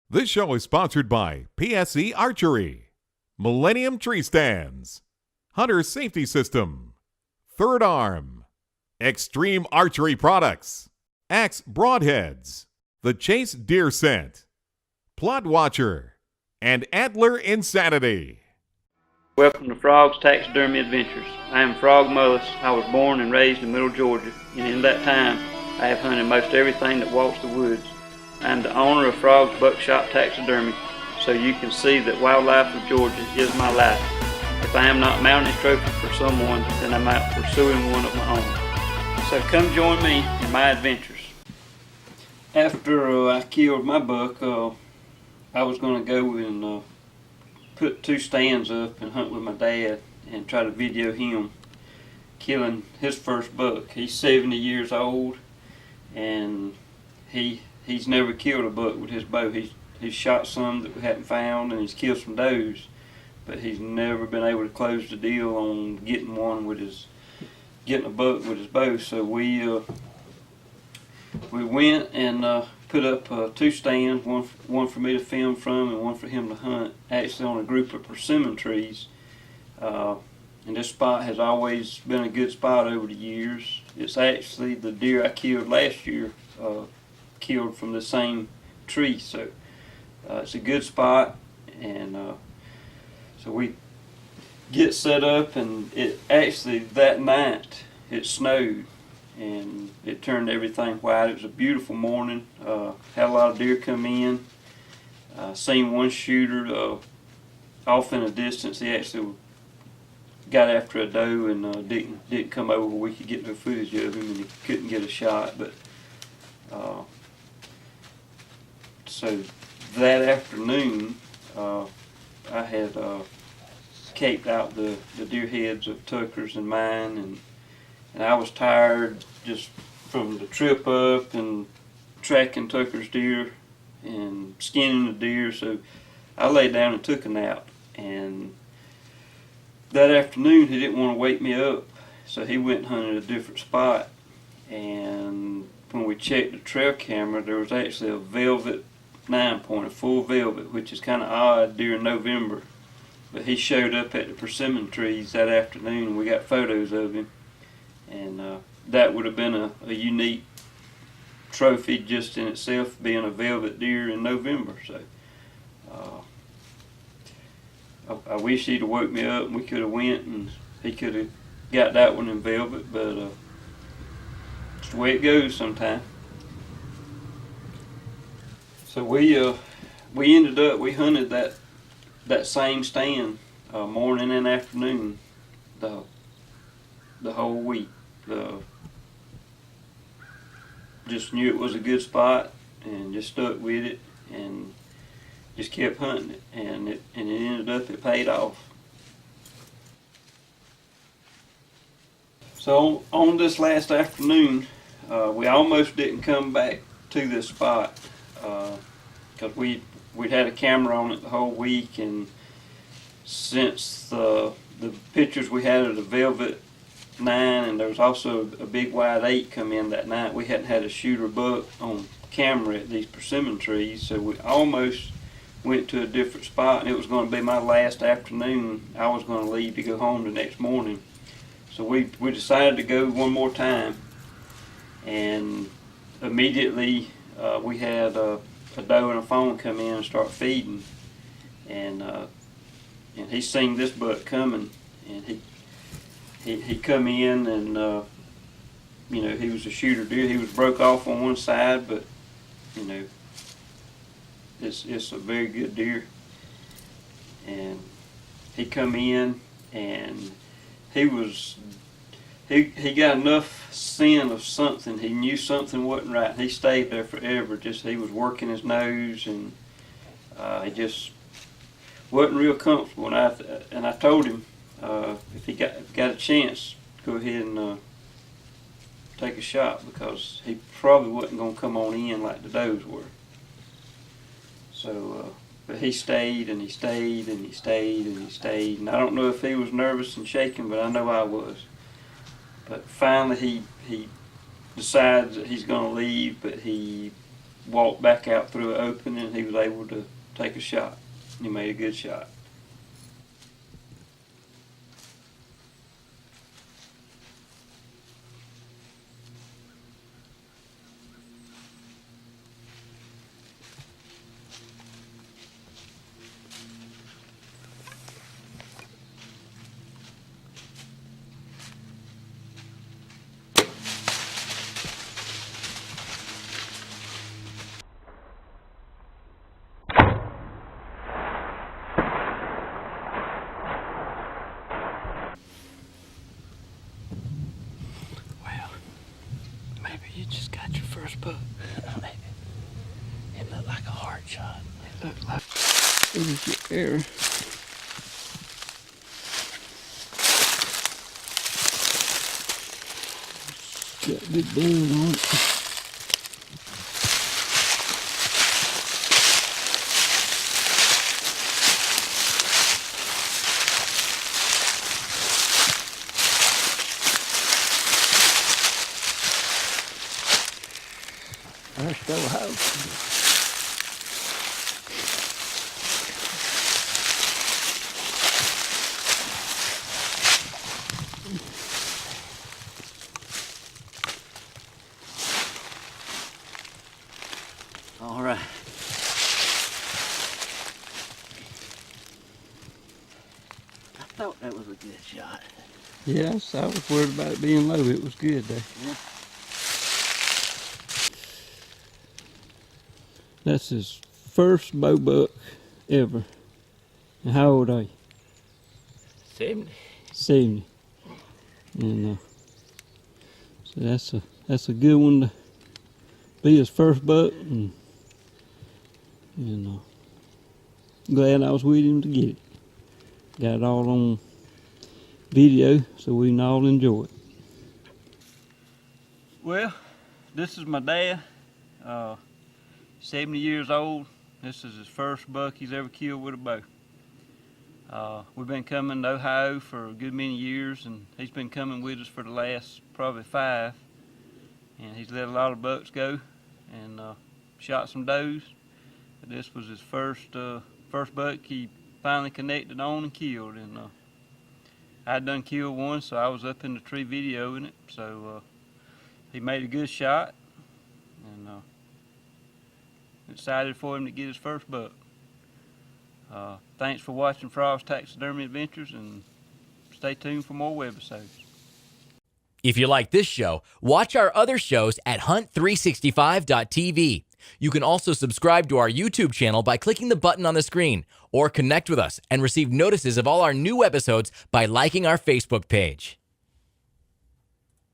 This show is sponsored by PSE Archery, Millennium Tree Stands, Hunter Safety System, Third Arm, Extreme Archery Products, Axe Broadheads, The Chase Deer Scent, Plot Watcher, and Antler Insanity. Welcome to Frog's Taxidermy Adventures. I am Frog Mullis. I was born and raised in Middle Georgia, and in that time I have hunted most everything that walks the woods. I am the owner of Frog's Buckshot Taxidermy, so you can see that wildlife of Georgia is my life. If I am not mounting a trophy for someone, then I'm out pursuing one of my own. So come join me in my adventures. After I killed my buck, I was going to go and put 2 stands up and hunt with my dad and try to video him killing his first buck. He's 70 years old, and he's never killed a buck with his bow. He's shot some that we hadn't found, and he's killed some does, but he's never been able to close the deal on getting a buck with his bow. So we went and put up 2 stands, one for me to film from and one for him to hunt, actually on a group of persimmon trees. And this spot has always been a good spot over the years. It's actually the deer I killed last year, killed from the same tree, so it's a good spot. And so we get set up, and it actually that night it snowed and it turned everything white. It was a beautiful morning. Had a lot of deer come in. Seen one shooter off in the distance. He actually got after a doe and didn't come over where we could get no footage of him, and he couldn't get a shot. But so that afternoon, I had caped out the deer heads of Tucker's and mine, and I was tired just from the trip up and tracking Tucker's deer and skinning the deer, so I laid down and took a nap. And that afternoon he didn't want to wake me up, so he went and hunted a different spot. And when we checked the trail camera, there was actually a velvet 9-point, a full velvet, which is kind of odd during November. But he showed up at the persimmon trees that afternoon, and we got photos of him. And that would have been a unique trophy just in itself, being a velvet deer in November. So I wish he'd have woke me up and we could have went and he could have got that one in velvet, but it's the way it goes sometimes. So we hunted that same stand morning and afternoon the whole week. Just knew it was a good spot and just stuck with it and just kept hunting it, and it ended up, it paid off. So on this last afternoon, we almost didn't come back to this spot because we'd had a camera on it the whole week, and since the pictures we had of the velvet 9, and there was also a big white 8 come in that night, we hadn't had a shooter buck on camera at these persimmon trees, so we almost went to a different spot, and it was going to be my last afternoon. I was going to leave to go home the next morning. So we decided to go one more time, and immediately we had a doe and a fawn come in and start feeding, and he seen this buck coming, and he come in, and he was a shooter deer. He was broke off on one side, but it's a very good deer. And he come in, and he got enough scent of something. He knew something wasn't right, and he stayed there forever. He was working his nose, and he just wasn't real comfortable. And I told him, if he got a chance, go ahead and take a shot, because he probably wasn't going to come on in like the does were. So, but he stayed and he stayed and he stayed and he stayed, and I don't know if he was nervous and shaking, but I know I was. But finally he decides that he's going to leave, but he walked back out through an opening, and he was able to take a shot. He made a good shot. Maybe you just got your first buck. Maybe. It looked like a hard shot. It looked like it was your error. Got good blood on it. There's still a house. All right. I thought that was a good shot. Yes, I was worried about it being low. It was good though. Yeah. That's his first bow buck ever. And how old are you? 70. 70. And so that's a good one to be his first buck, and glad I was with him to get it. Got it all on video so we can all enjoy it. Well, this is my dad. 70 years old. This is his first buck he's ever killed with a bow. We've been coming to Ohio for a good many years, and he's been coming with us for the last probably 5. And he's let a lot of bucks go and shot some does. But this was his first buck he finally connected on and killed. And I'd done killed one, so I was up in the tree videoing it. So he made a good shot, and excited for him to get his first buck. Thanks for watching Frog's Taxidermy Adventures, and stay tuned for more webisodes. If you like this show, watch our other shows at hunt365.tv. You can also subscribe to our YouTube channel by clicking the button on the screen, or connect with us and receive notices of all our new episodes by liking our Facebook page.